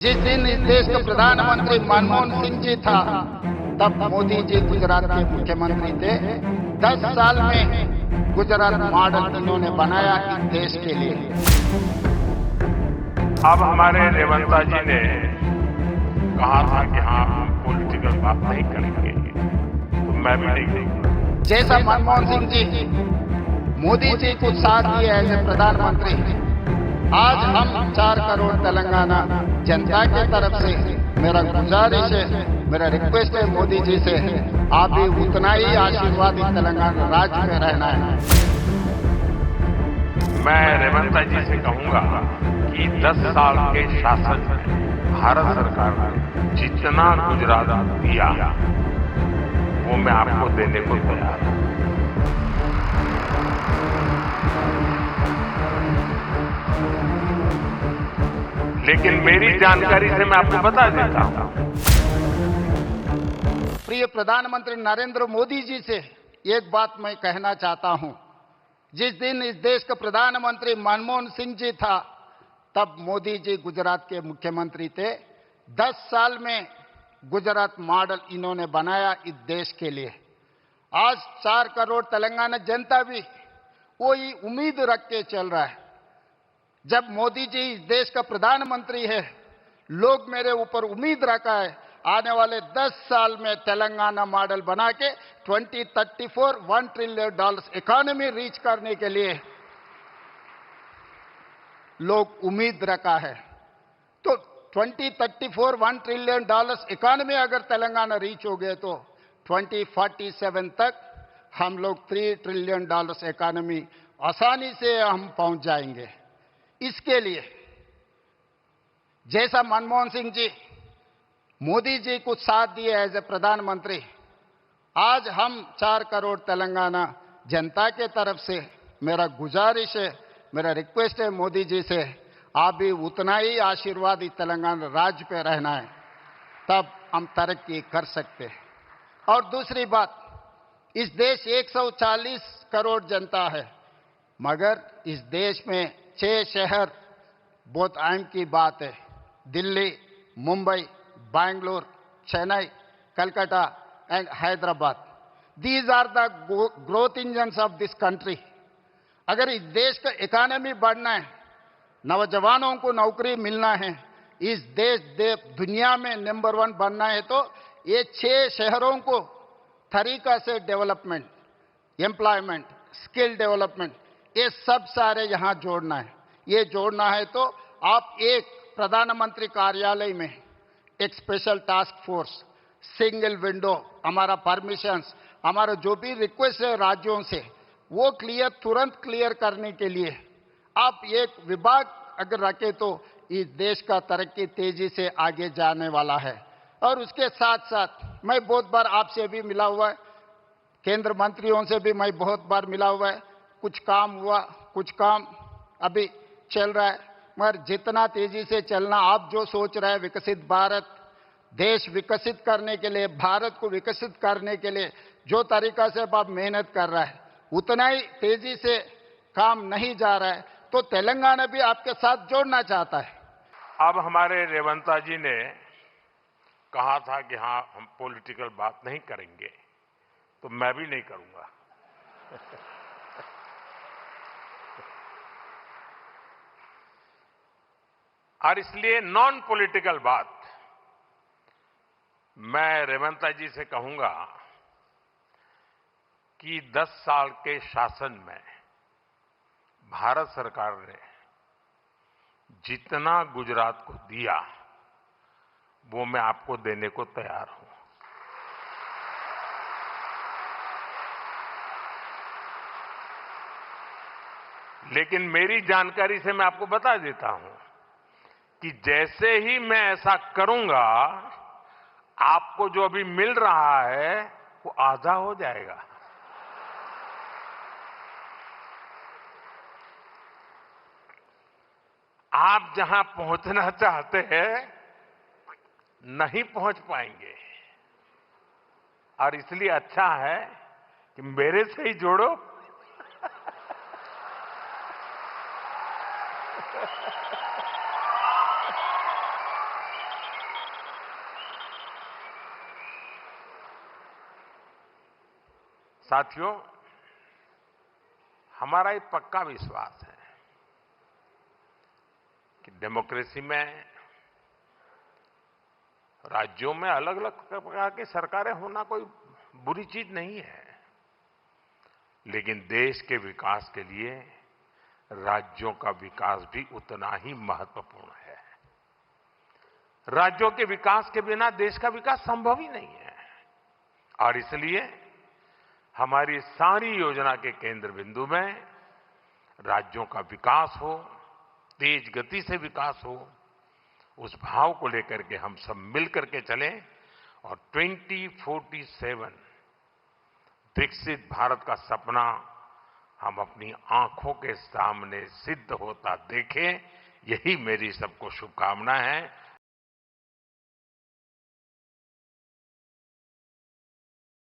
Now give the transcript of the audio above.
जिस दिन इस देश के प्रधानमंत्री मनमोहन सिंह जी था, तब मोदी जी गुजरात के मुख्यमंत्री थे। 10 साल में गुजरात मॉडल इन्होंने बनाया इस देश के लिए। अब हमारे रेवंता जी ने कहा था कि हाँ, हम पॉलिटिकल बात नहीं करेंगे, तो मैं भी नहीं करूंगा। जैसा मनमोहन सिंह जी मोदी जी को साथ दिए एज ए प्रधानमंत्री, आज हम 4 करोड़ तेलंगाना जनता की तरफ से मेरा गुजारिश है, मेरा रिक्वेस्ट है मोदी जी से, आप भी उतना ही आशीर्वाद इस तेलंगाना राज्य में रहना है। मैं रेवंता जी से कहूंगा कि 10 साल के शासन में भारत सरकार ने जितना गुजरात दिया वो मैं आपको देने को तैयार हूं। लेकिन मेरी जानकारी से मैं आपको बता देता हूं। प्रिय प्रधानमंत्री नरेंद्र मोदी जी से एक बात मैं कहना चाहता हूं। जिस दिन इस देश के प्रधानमंत्री मनमोहन सिंह जी था, तब मोदी जी गुजरात के मुख्यमंत्री थे। 10 साल में गुजरात मॉडल इन्होंने बनाया इस देश के लिए। आज 4 करोड़ तेलंगाना जनता भी वही उम्मीद रख के चल रहा है। जब मोदी जी इस देश का प्रधानमंत्री है, लोग मेरे ऊपर उम्मीद रखा है आने वाले 10 साल में तेलंगाना मॉडल बना के 2034 $1 ट्रिलियन इकोनॉमी रीच करने के लिए लोग उम्मीद रखा है। तो 2034 $1 ट्रिलियन इकोनॉमी अगर तेलंगाना रीच हो गए तो 2047 तक हम लोग $3 ट्रिलियन इकोनॉमी आसानी से हम पहुंच जाएंगे। इसके लिए जैसा मनमोहन सिंह जी मोदी जी को साथ दिए एज ए प्रधानमंत्री, आज हम 4 करोड़ तेलंगाना जनता के तरफ से मेरा गुजारिश है, मेरा रिक्वेस्ट है मोदी जी से, आप भी उतना ही आशीर्वाद इस तेलंगाना राज्य पे रहना है, तब हम तरक्की कर सकते हैं। और दूसरी बात, इस देश 140 करोड़ जनता है, मगर इस देश में 6 शहर बहुत अहम की बात है। Delhi, Mumbai, Bangalore, Chennai, Calcutta and Hyderabad. These are the growth engines of this country. अगर इस देश का इकोनॉमी बढ़ना है, नौजवानों को नौकरी मिलना है, इस देश दुनिया में नंबर 1 बनना है, तो ये 6 शहरों को तरीका से डेवलपमेंट, एम्प्लॉयमेंट, स्किल डेवलपमेंट, ये सब सारे यहां जोड़ना है। ये जोड़ना है तो आप एक प्रधानमंत्री कार्यालय में एक special task force, single window, हमारा परमिशंस, हमारा जो भी रिक्वेस्ट है राज्यों से, वो तुरंत क्लियर करने के लिए आप एक विभाग अगर रखे तो इस देश का तरक्की तेजी से आगे जाने वाला है। और उसके साथ साथ मैं बहुत बार आपसे भी मिला हुआ है, केंद्र मंत्रियों से भी मैं बहुत बार मिला हुआ है। कुछ काम हुआ, कुछ काम अभी चल रहा है, मगर जितना तेजी से चलना, आप जो सोच रहे हैं विकसित भारत, देश विकसित करने के लिए, भारत को विकसित करने के लिए जो तरीका से आप मेहनत कर रहा है, उतना ही तेजी से काम नहीं जा रहा है, तो तेलंगाना भी आपके साथ जोड़ना चाहता है। अब हमारे रेवंता जी ने कहा था कि हाँ, हम पॉलिटिकल बात नहीं करेंगे, तो मैं भी नहीं करूंगा। और इसलिए नॉन पॉलिटिकल बात मैं रेवंता जी से कहूंगा कि 10 साल के शासन में भारत सरकार ने जितना गुजरात को दिया वो मैं आपको देने को तैयार हूं। लेकिन मेरी जानकारी से मैं आपको बता देता हूं कि जैसे ही मैं ऐसा करूंगा, आपको जो अभी मिल रहा है वो आधा हो जाएगा। आप जहां पहुंचना चाहते हैं नहीं पहुंच पाएंगे, और इसलिए अच्छा है कि मेरे से ही जोड़ो। साथियों, हमारा एक पक्का विश्वास है कि डेमोक्रेसी में राज्यों में अलग अलग प्रकार की सरकारें होना कोई बुरी चीज नहीं है, लेकिन देश के विकास के लिए राज्यों का विकास भी उतना ही महत्वपूर्ण है। राज्यों के विकास के बिना देश का विकास संभव ही नहीं है और इसलिए हमारी सारी योजना के केंद्र बिंदु में राज्यों का विकास हो, तेज गति से विकास हो, उस भाव को लेकर के हम सब मिलकर के चलें और 2047 विकसित भारत का सपना हम अपनी आंखों के सामने सिद्ध होता देखें, यही मेरी सबको शुभकामना है।